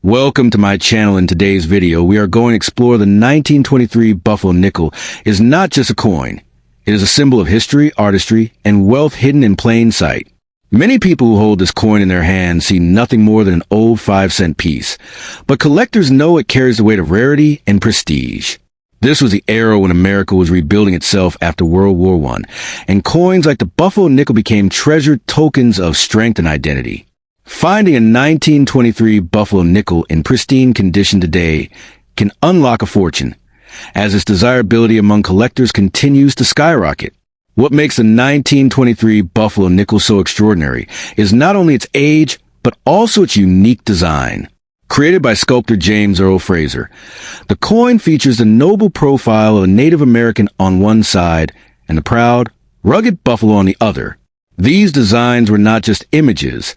Welcome to my channel. In today's video, we are going to explore the 1923 Buffalo nickel. It is not just a coin. It is a symbol of history, artistry, and wealth hidden in plain sight. Many people who hold this coin in their hands see nothing more than an old 5-cent piece, but collectors know it carries the weight of rarity and prestige. This was the era when America was rebuilding itself after World War I, and coins like the Buffalo nickel became treasured tokens of strength and identity. Finding a 1923 Buffalo nickel in pristine condition today can unlock a fortune, as its desirability among collectors continues to skyrocket. What makes the 1923 Buffalo nickel so extraordinary is not only its age, but also its unique design. Created by sculptor James Earl Fraser, the coin features the noble profile of a Native American on one side and the proud, rugged buffalo on the other. These designs were not just images,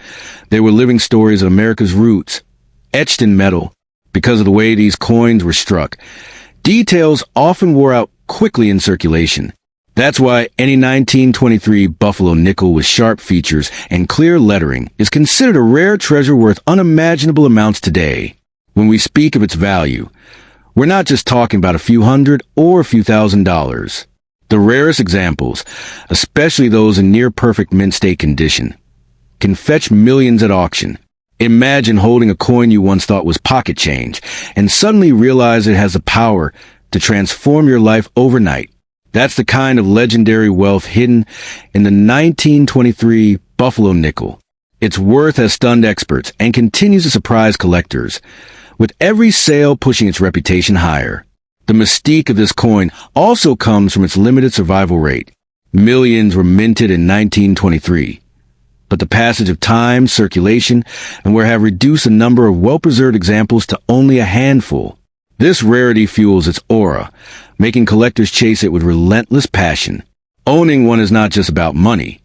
they were living stories of America's roots, etched in metal. Because of the way these coins were struck, details often wore out quickly in circulation. That's why any 1923 Buffalo nickel with sharp features and clear lettering is considered a rare treasure worth unimaginable amounts today. When we speak of its value, we're not just talking about a few hundred or a few $1,000s. The rarest examples, especially those in near-perfect mint state condition, can fetch millions at auction. Imagine holding a coin you once thought was pocket change and suddenly realize it has the power to transform your life overnight. That's the kind of legendary wealth hidden in the 1923 Buffalo nickel. Its worth has stunned experts and continues to surprise collectors, with every sale pushing its reputation higher. The mystique of this coin also comes from its limited survival rate. Millions were minted in 1923, but the passage of time, circulation, and wear have reduced the number of well-preserved examples to only a handful. This rarity fuels its aura, making collectors chase it with relentless passion. Owning one is not just about money.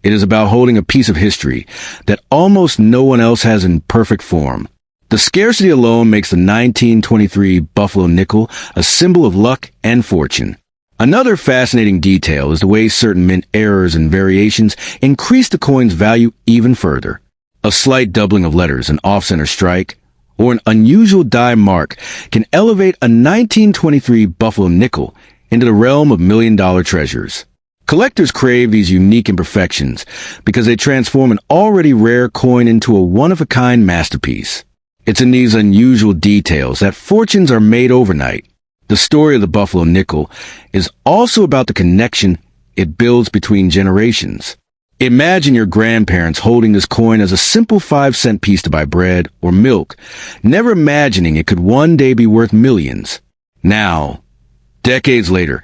It is about holding a piece of history that almost no one else has in perfect form. The scarcity alone makes the 1923 Buffalo nickel a symbol of luck and fortune. Another fascinating detail is the way certain mint errors and variations increase the coin's value even further. A slight doubling of letters, an off-center strike, or an unusual die mark can elevate a 1923 Buffalo nickel into the realm of million-dollar treasures. Collectors crave these unique imperfections because they transform an already rare coin into a one-of-a-kind masterpiece. It's in these unusual details that fortunes are made overnight. The story of the Buffalo nickel is also about the connection it builds between generations. Imagine your grandparents holding this coin as a simple 5-cent piece to buy bread or milk, never imagining it could one day be worth millions. Now, decades later,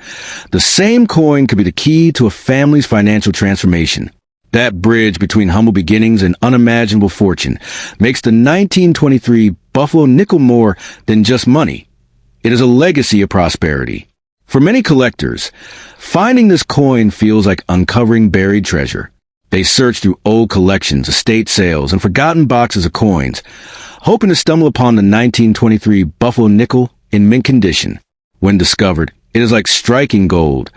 the same coin could be the key to a family's financial transformation. That bridge between humble beginnings and unimaginable fortune makes the 1923 Buffalo nickel more than just money. It is a legacy of prosperity. For many collectors, finding this coin feels like uncovering buried treasure. They search through old collections, estate sales, and forgotten boxes of coins, hoping to stumble upon the 1923 Buffalo nickel in mint condition. When discovered, it is like striking gold,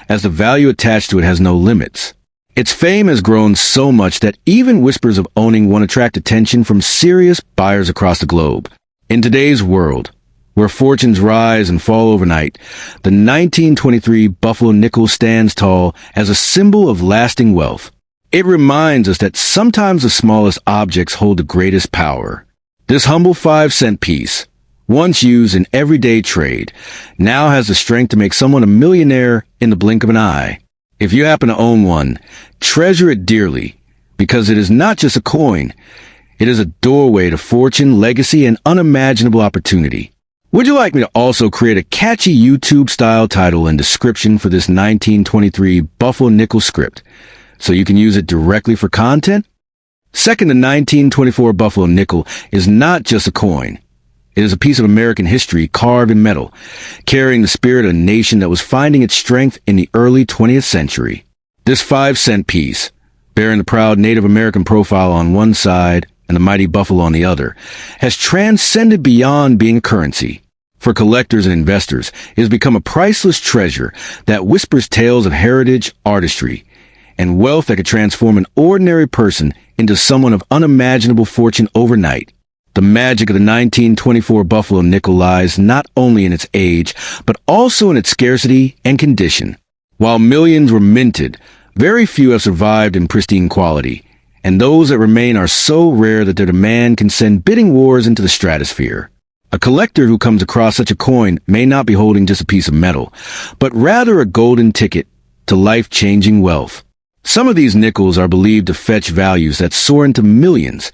as the value attached to it has no limits. Its fame has grown so much that even whispers of owning one attract attention from serious buyers across the globe. In today's world, where fortunes rise and fall overnight, the 1923 Buffalo nickel stands tall as a symbol of lasting wealth. It reminds us that sometimes the smallest objects hold the greatest power. This humble 5-cent piece, once used in everyday trade, now has the strength to make someone a millionaire in the blink of an eye. If you happen to own one, treasure it dearly, because it is not just a coin. It is a doorway to fortune, legacy, and unimaginable opportunity. Would you like me to also create a catchy YouTube-style title and description for this 1923 Buffalo nickel script, so you can use it directly for content? Second, the 1924 Buffalo nickel is not just a coin. It is a piece of American history carved in metal, carrying the spirit of a nation that was finding its strength in the early 20th century. This 5-cent piece, bearing the proud Native American profile on one side and the mighty buffalo on the other, has transcended beyond being a currency. For collectors and investors, it has become a priceless treasure that whispers tales of heritage, artistry, and wealth that could transform an ordinary person into someone of unimaginable fortune overnight. The magic of the 1924 Buffalo nickel lies not only in its age, but also in its scarcity and condition. While millions were minted, very few have survived in pristine quality, and those that remain are so rare that their demand can send bidding wars into the stratosphere. A collector who comes across such a coin may not be holding just a piece of metal, but rather a golden ticket to life-changing wealth. Some of these nickels are believed to fetch values that soar into millions,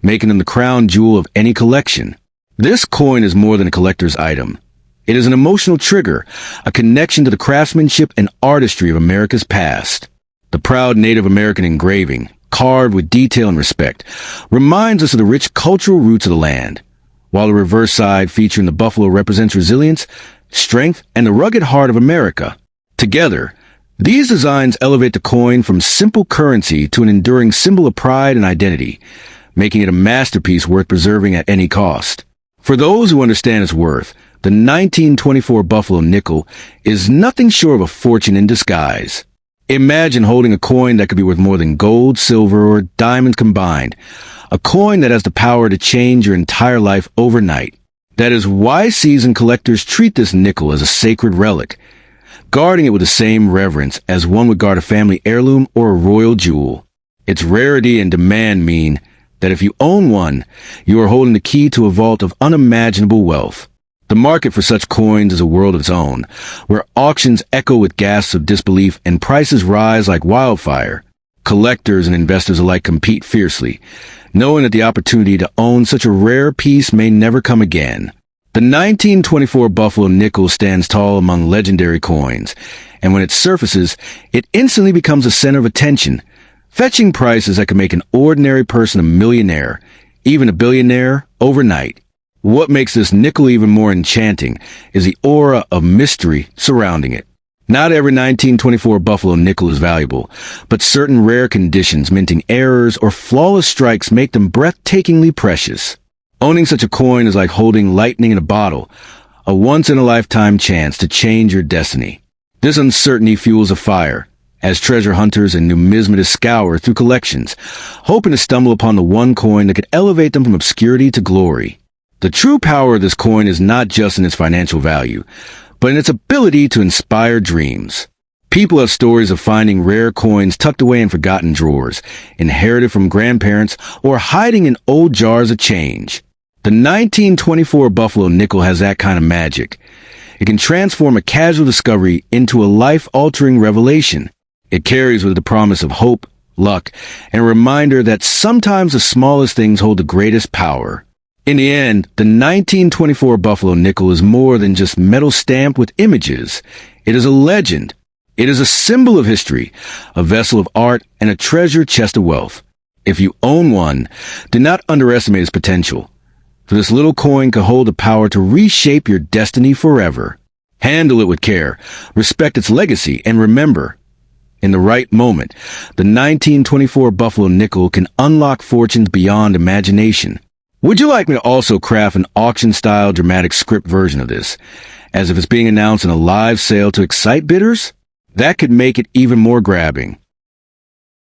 making them the crown jewel of any collection. This coin is more than a collector's item. It is an emotional trigger, a connection to the craftsmanship and artistry of America's past. The proud Native American engraving, carved with detail and respect, reminds us of the rich cultural roots of the land, while the reverse side featuring the buffalo represents resilience, strength, and the rugged heart of America. Together, these designs elevate the coin from simple currency to an enduring symbol of pride and identity, making it a masterpiece worth preserving at any cost. For those who understand its worth, the 1924 Buffalo nickel is nothing short of a fortune in disguise. Imagine holding a coin that could be worth more than gold, silver, or diamonds combined. A coin that has the power to change your entire life overnight. That is why seasoned collectors treat this nickel as a sacred relic, guarding it with the same reverence as one would guard a family heirloom or a royal jewel. Its rarity and demand mean that if you own one, you are holding the key to a vault of unimaginable wealth. The market for such coins is a world of its own, where auctions echo with gasps of disbelief and prices rise like wildfire. Collectors and investors alike compete fiercely, knowing that the opportunity to own such a rare piece may never come again. The 1924 Buffalo nickel stands tall among legendary coins, and when it surfaces, it instantly becomes a center of attention, fetching prices that can make an ordinary person a millionaire, even a billionaire, overnight. What makes this nickel even more enchanting is the aura of mystery surrounding it. Not every 1924 Buffalo nickel is valuable, but certain rare conditions, minting errors, or flawless strikes make them breathtakingly precious. Owning such a coin is like holding lightning in a bottle, a once-in-a-lifetime chance to change your destiny. This uncertainty fuels a fire, as treasure hunters and numismatists scour through collections, hoping to stumble upon the one coin that could elevate them from obscurity to glory. The true power of this coin is not just in its financial value, but in its ability to inspire dreams. People have stories of finding rare coins tucked away in forgotten drawers, inherited from grandparents, or hiding in old jars of change. The 1924 Buffalo nickel has that kind of magic. It can transform a casual discovery into a life-altering revelation. It carries with it the promise of hope, luck, and a reminder that sometimes the smallest things hold the greatest power. In the end, the 1924 Buffalo nickel is more than just metal stamped with images. It is a legend. It is a symbol of history, a vessel of art, and a treasure chest of wealth. If you own one, do not underestimate its potential, for this little coin could hold the power to reshape your destiny forever. Handle it with care, respect its legacy, and remember, in the right moment, the 1924 Buffalo nickel can unlock fortunes beyond imagination. Would you like me to also craft an auction-style dramatic script version of this, as if it's being announced in a live sale to excite bidders? That could make it even more grabbing.